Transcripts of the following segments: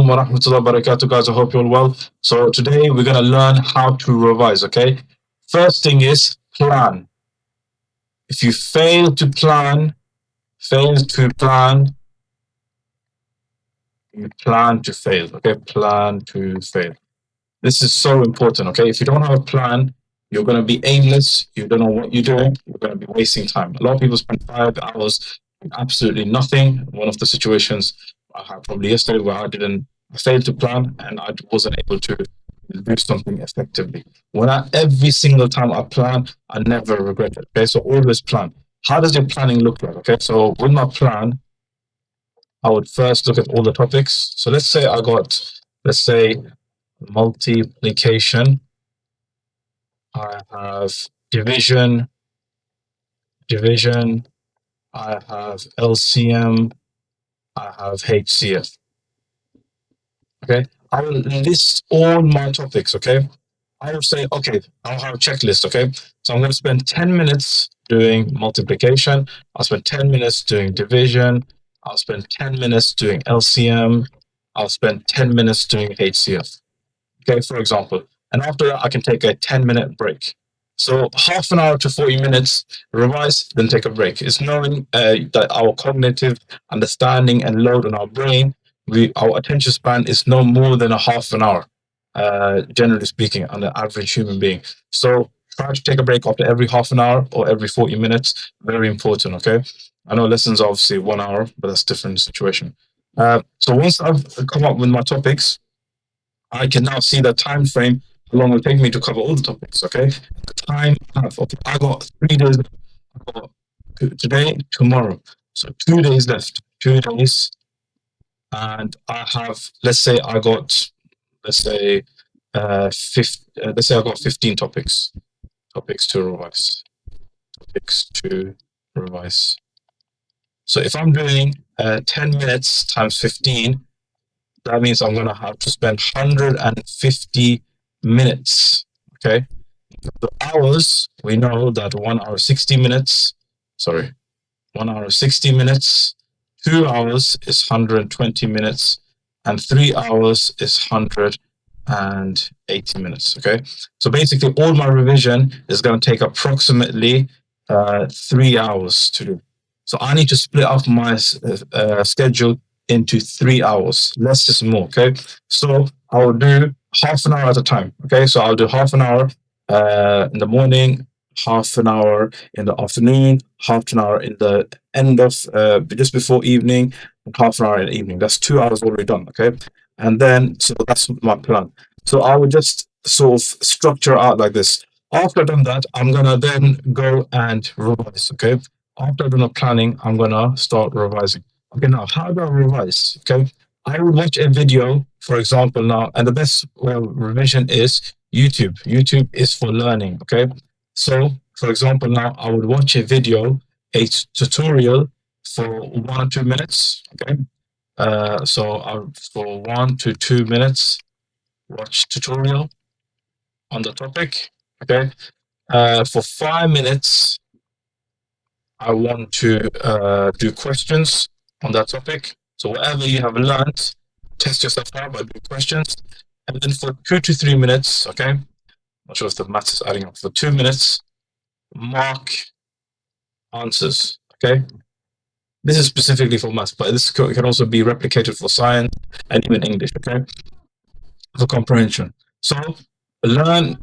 Alaikum wa rahmatullahi wa barakatuh, guys. I hope you're all well. So today we're going to learn how to revise, okay? First thing is plan. If you fail to plan, you plan to fail, okay? Plan to fail. This is so important, okay? If you don't have a plan, you're going to be aimless. You don't know what you're doing. You're going to be wasting time. A lot of people spend 5 hours doing absolutely nothing. One of the situations I had probably yesterday where I failed to plan and I wasn't able to do something effectively. Every single time I plan, I never regret it. Okay, so always plan. How does your planning look like? Okay, so with my plan, I would first look at all the topics. So let's say multiplication. I have division. I have LCM. I have HCF. Okay, I will list all my topics. Okay, I will say, okay, I'll have a checklist. Okay, so I'm going to spend 10 minutes doing multiplication. I'll spend 10 minutes doing division. I'll spend 10 minutes doing LCM. I'll spend 10 minutes doing HCF. Okay, for example. And after that, I can take a 10-minute break. So half an hour to 40 minutes, revise, then take a break. It's knowing that our cognitive understanding and load on our brain, our attention span is no more than a half an hour, generally speaking, on an average human being. So try to take a break after every half an hour or every 40 minutes. Very important, okay? I know lessons are obviously 1 hour, but that's a different situation. So once I've come up with my topics, I can now see the time frame, how long it will take me to cover all the topics, okay? The time I got 3 days. I got today, tomorrow. So 2 days left. 2 days. And I have, let's say I got 15 topics to revise. So if I'm doing 10 minutes times 15, that means I'm going to have to spend 150 minutes, okay? The hours, we know that 1 hour 60 minutes, 1 hour 60 minutes, 2 hours is 120 minutes, and 3 hours is 180 minutes, okay? So basically all my revision is going to take approximately 3 hours to do. So I need to split up my schedule into 3 hours. Less is more, okay? So I will do half an hour at a time, okay? So I'll do half an hour in the morning, half an hour in the afternoon, half an hour in the end of just before evening, and half an hour in the evening. That's 2 hours already done, okay? And then, so that's my plan. So I will just sort of structure out like this. After I've done that, I'm gonna then go and revise, okay? After I've done the planning, I'm gonna start revising. Okay, now how do I revise? Okay, I will watch a video, for example, now, and the best revision is YouTube. YouTube is for learning. Okay, so for example, now I would watch a video, a tutorial for 1 or 2 minutes. Okay, so I'll for 1 to 2 minutes watch tutorial on the topic. Okay, for 5 minutes, I want to do questions on that topic. So whatever you have learned, test yourself out by doing questions. And then for 2 to 3 minutes, okay, not sure if the maths is adding up, for 2 minutes, mark answers, okay? This is specifically for maths, but this can also be replicated for science and even English, okay? For comprehension. So learn,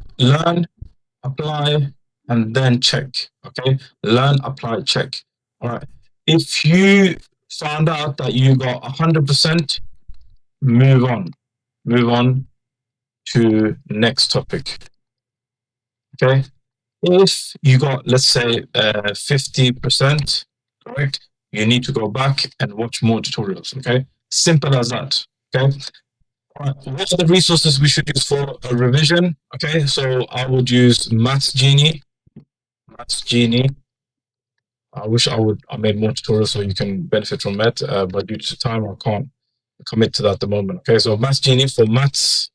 apply, and then check, okay? Learn, apply, check. All right. If you found out that you got 100%, move on to next topic, okay? If you got, let's say, 50%, correct, you need to go back and watch more tutorials, okay? Simple as that, okay? What are the resources we should use for a revision? Okay, so I would use Maths Genie. I wish I made more tutorials so you can benefit from it, but due to time, I can't commit to that at the moment. Okay, so Maths Genie for maths.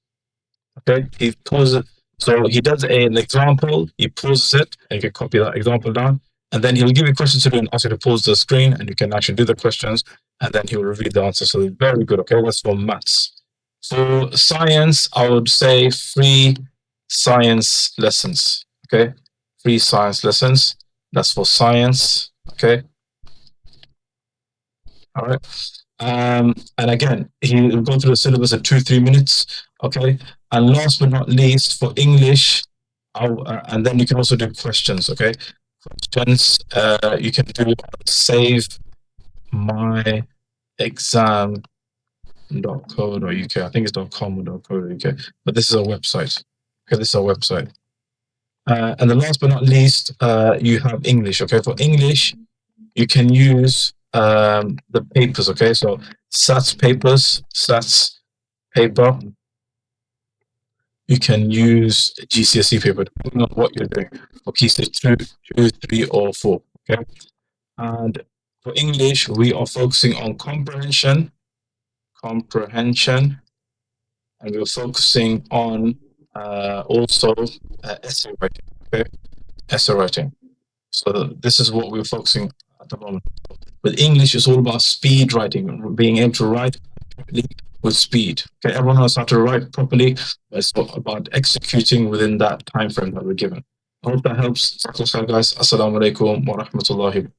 Okay, he pauses. So he does an example, he pauses it, and you can copy that example down, and then he'll give you questions to do and ask you to pause the screen, and you can actually do the questions, and then he'll review the answer. So it's very good. Okay, that's for maths. For science, I would say 3 science lessons. Okay, 3 science lessons. That's for science. Okay, all right. And again, he'll go through the syllabus in 2-3 minutes. Okay, and last but not least, for English, and then you can also do questions. Okay, questions. You can do save my exam.co.uk. I think it's .com or .co.uk, but this is a website. Okay, this is a website. And then last but not least, you have English. Okay, for English, you can use the papers. Okay, so SATs paper. You can use GCSE paper depending on what you're doing for key stage 2, 3, or 4. Okay, and for English, we are focusing on comprehension, and we're focusing on also essay writing. Okay, essay writing. So this is what we're focusing at the moment. With English, it's all about speed writing, being able to write with speed. Okay, everyone knows how to write properly, but it's about executing within that time frame that we're given. I hope that helps. Guys. Assalamu alaikum wa rahmatullahi